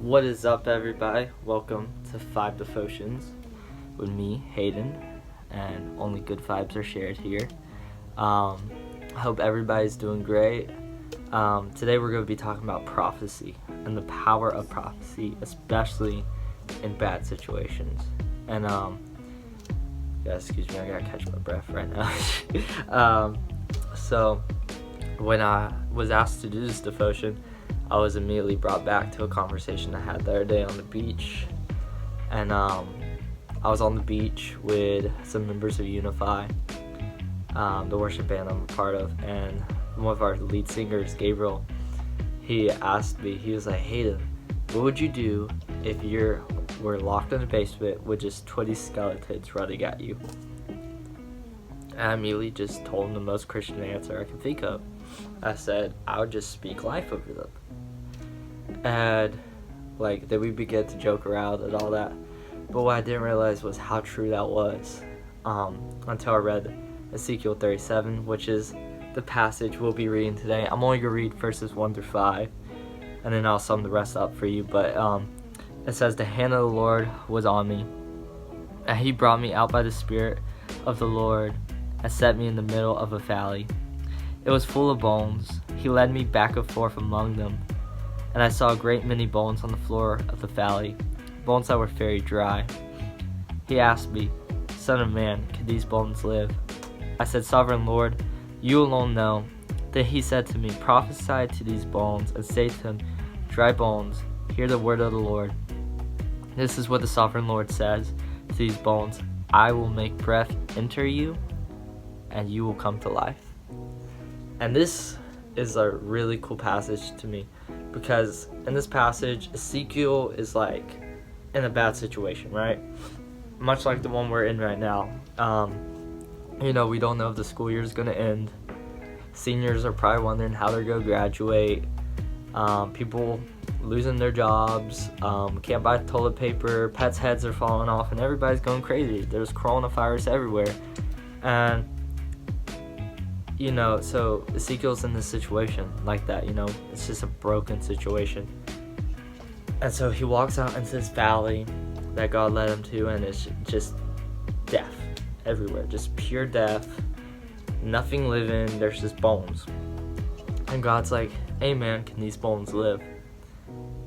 What is up, everybody? Welcome to Five Devotions with me, Hayden, and only good vibes are shared here. I hope everybody's doing great. Today we're going to be talking about prophecy and the power of prophecy, especially in bad situations. And excuse me, I gotta catch my breath right now. So when I was asked to do this devotion, I was immediately brought back to a conversation I had the other day on the beach. And I was on the beach with some members of Unify, the worship band I'm a part of, and one of our lead singers, Gabriel, he asked me, he was like, Hayden, what would you do if you were locked in a basement with just 20 skeletons running at you? And I immediately just told him the most Christian answer I could think of. I said, I would just speak life over them. And then we began to joke around and all that. But what I didn't realize was how true that was until I read Ezekiel 37, which is the passage we'll be reading today. I'm only going to read verses 1 through 5, and then I'll sum the rest up for you. But it says, the hand of the Lord was on me, and he brought me out by the Spirit of the Lord and set me in the middle of a valley. It was full of bones. He led me back and forth among them, and I saw a great many bones on the floor of the valley, bones that were very dry. He asked me, Son of man, can these bones live? I said, Sovereign Lord, you alone know. Then he said to me, prophesy to these bones and say to them, dry bones, hear the word of the Lord. This is what the Sovereign Lord says to these bones, I will make breath enter you, and you will come to life. And this is a really cool passage to me, because in this passage, Ezekiel is in a bad situation, right? Much like the one we're in right now. We don't know if the school year is going to end. Seniors are probably wondering how they're going to graduate. People losing their jobs, can't buy toilet paper, pets' heads are falling off, and everybody's going crazy. There's coronavirus everywhere. And so Ezekiel's in this situation like that, it's just a broken situation. And so he walks out into this valley that God led him to, and it's just death everywhere, just pure death, nothing living, there's just bones. And God's like, hey man, can these bones live?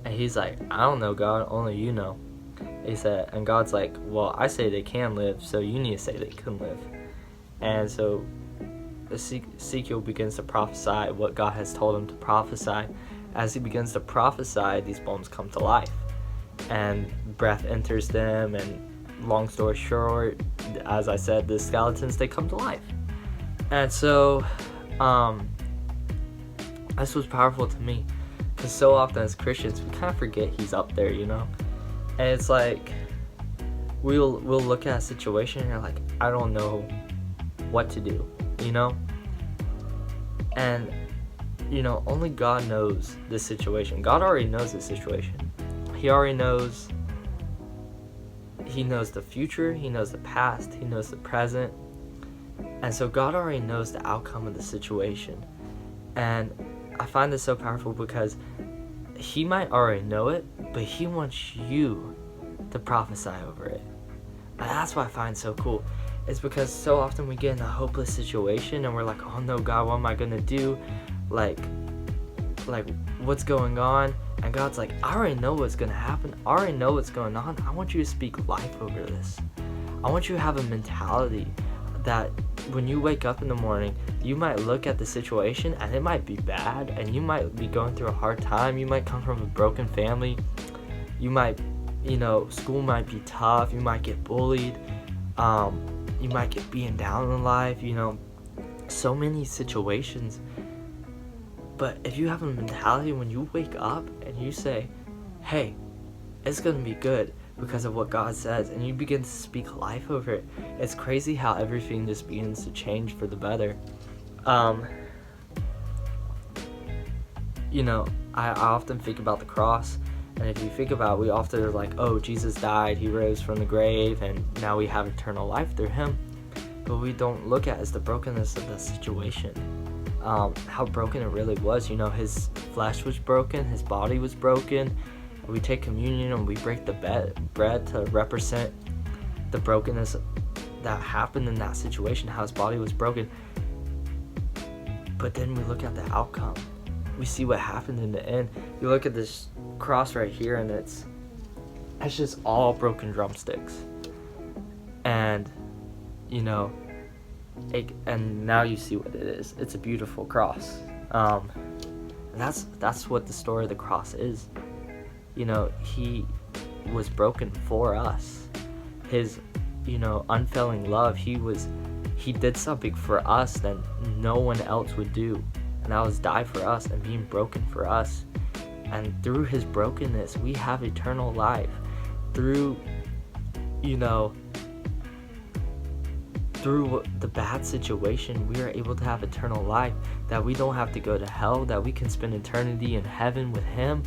And he's like, I don't know, God, only you know. He said, and God's like, well, I say they can live, so you need to say they can live. And so Ezekiel begins to prophesy what God has told him to prophesy. As he begins to prophesy, these bones come to life, and breath enters them, and long story short, as I said, the skeletons, they come to life. And so this was powerful to me, because so often as Christians we kind of forget he's up there, and it's like we'll look at a situation and you're like, I don't know what to do, and only God knows this situation. God already knows this situation. He already knows. He knows the future, he knows the past, he knows the present. And so God already knows the outcome of the situation. And I find this so powerful because he might already know it, but he wants you to prophesy over it. And that's what I find so cool. It's because so often we get in a hopeless situation and we're like, oh no, God, what am I going to do? What's going on? And God's like, I already know what's going to happen. I already know what's going on. I want you to speak life over this. I want you to have a mentality that when you wake up in the morning, you might look at the situation and it might be bad, and you might be going through a hard time. You might come from a broken family. You might, school might be tough. You might get bullied. You might get beaten down in life, so many situations. But if you have a mentality when you wake up and you say, hey, it's going to be good because of what God says, and you begin to speak life over it, it's crazy how everything just begins to change for the better. I often think about the cross, and if you think about it, we often are like, oh, Jesus died, he rose from the grave, and now we have eternal life through him. But we don't look at is the brokenness of the situation. How broken it really was. His flesh was broken, his body was broken, we take communion and we break the bread to represent the brokenness that happened in that situation, how his body was broken. But then we look at the outcome. We see what happened in the end. You look at this cross right here, and it's just all broken drumsticks. And, you know, and now you see what it is. It's a beautiful cross. And that's what the story of the cross is. You know, he was broken for us. His, you know, unfailing love, he did something for us that no one else would do. And that was die for us and being broken for us. And through his brokenness, we have eternal life. Through, you know, through the bad situation, we are able to have eternal life, that we don't have to go to hell, that we can spend eternity in heaven with him.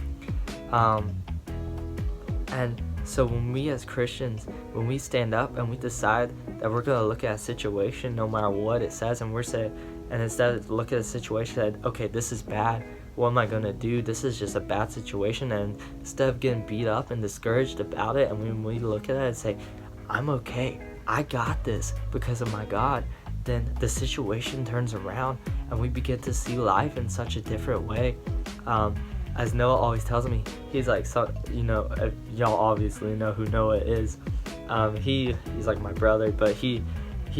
And so when we as Christians, when we stand up and we decide that we're going to look at a situation no matter what it says, and we're saying, and instead of look at a situation that, okay, this is bad, what am I going to do? This is just a bad situation. And instead of getting beat up and discouraged about it, and when we look at it and say, I'm okay, I got this because of my God, then the situation turns around and we begin to see life in such a different way. As Noah always tells me, he's like, so, you know, y'all obviously know who Noah is. He's like my brother, but he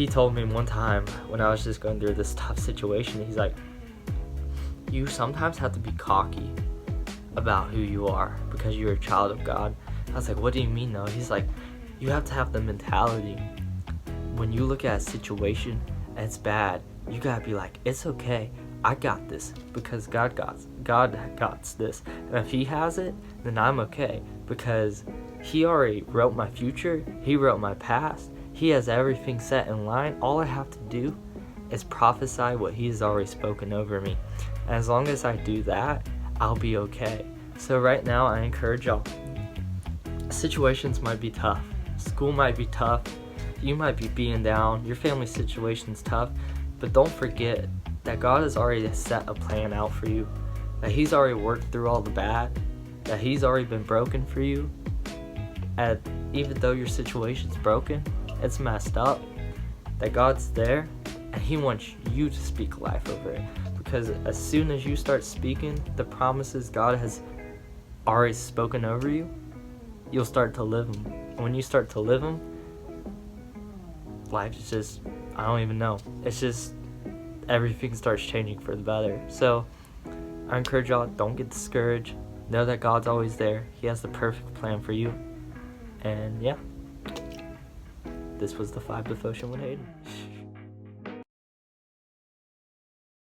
told me one time when I was just going through this tough situation, he's like, you sometimes have to be cocky about who you are because you're a child of God. I was like, what do you mean, Noah? He's like, you have to have the mentality. When you look at a situation and it's bad, you gotta be like, it's okay, I got this because God got this. And if he has it, then I'm okay because he already wrote my future, he wrote my past, he has everything set in line. All I have to do is prophesy what he has already spoken over me. And as long as I do that, I'll be okay. So right now, I encourage y'all, situations might be tough, school might be tough, you might be being down, your family situation's tough, but don't forget that God has already set a plan out for you, that he's already worked through all the bad, that he's already been broken for you. And even though your situation's broken, it's messed up, that God's there and he wants you to speak life over it. Because as soon as you start speaking the promises God has already spoken over you, you'll start to live them. And when you start to live them, life's just, I don't even know. It's just, everything starts changing for the better. So I encourage y'all, don't get discouraged. Know that God's always there. He has the perfect plan for you. And yeah, this was the 5 Devotion with Hayden.